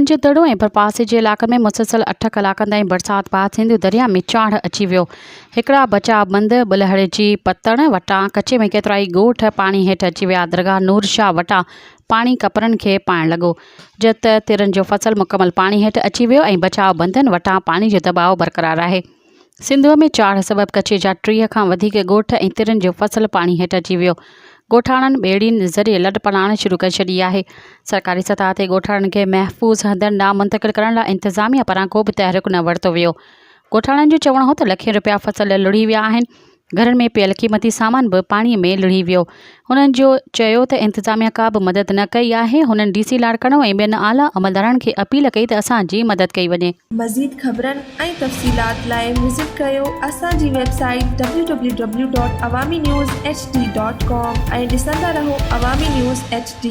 मंझि दड़ो ऐं पासे जे इलाक़नि में मुसलसल 8 कलाकनि ताईं बरसाति बाद सिंधु दरिया में चाड़ अची वियो। हिकड़ा बचाव बंद बुलहड़ जी पतण वटां कचे में केतिराई ॻोठ पाणी हेठि अची विया। दरगाह नूर शाह वटां पाणी कपरनि खे पाइण लॻो। जत तिरनि जो फसल मुकमल पाणी हेठि अची वियो ऐं बचाव बंदनि वटां पाणी जो दॿाउ बरक़रार आहे। सिंधुअ में चाड़ सबबि कचे जा 30 खां वधीक ॻोठ ऐं तिरनि जो फसल पाणी हेठि अची वियो। ॻोठाणनि ॿेड़ियुनि ज़रिए लॾपलाण शुरू करे छॾी आहे। सरकारी सतह ते ॻोठाणनि खे महफ़ूज़ हंधनि ॾांहुं मुंतक़िल करण लाइ इंतिज़ामिया पारां को बि तहरीक न वरितो वियो। ॻोठाणनि जो चवणु हो त लखें रुपया फसल लुढ़ी विया आहिनि। घरनि में पियल क़ीमती सामान बि पाणीअ में लुढ़ी वियो। हुननि जो चयो त इंतिज़ामिया का बि मदद न कई आहे। हुननि DC लाड़काणो ऐं ॿियनि आला अमलदारनि खे अपील कई त असांजी मदद कई वञे। मज़ीद ख़बरनि ऐं तफ़सीलात लाइ विज़िट कयो असांजी वेबसाइट www.awamiNewsHD.com ऐं ॾिसंदा रहो अवामी न्यूज़ HD।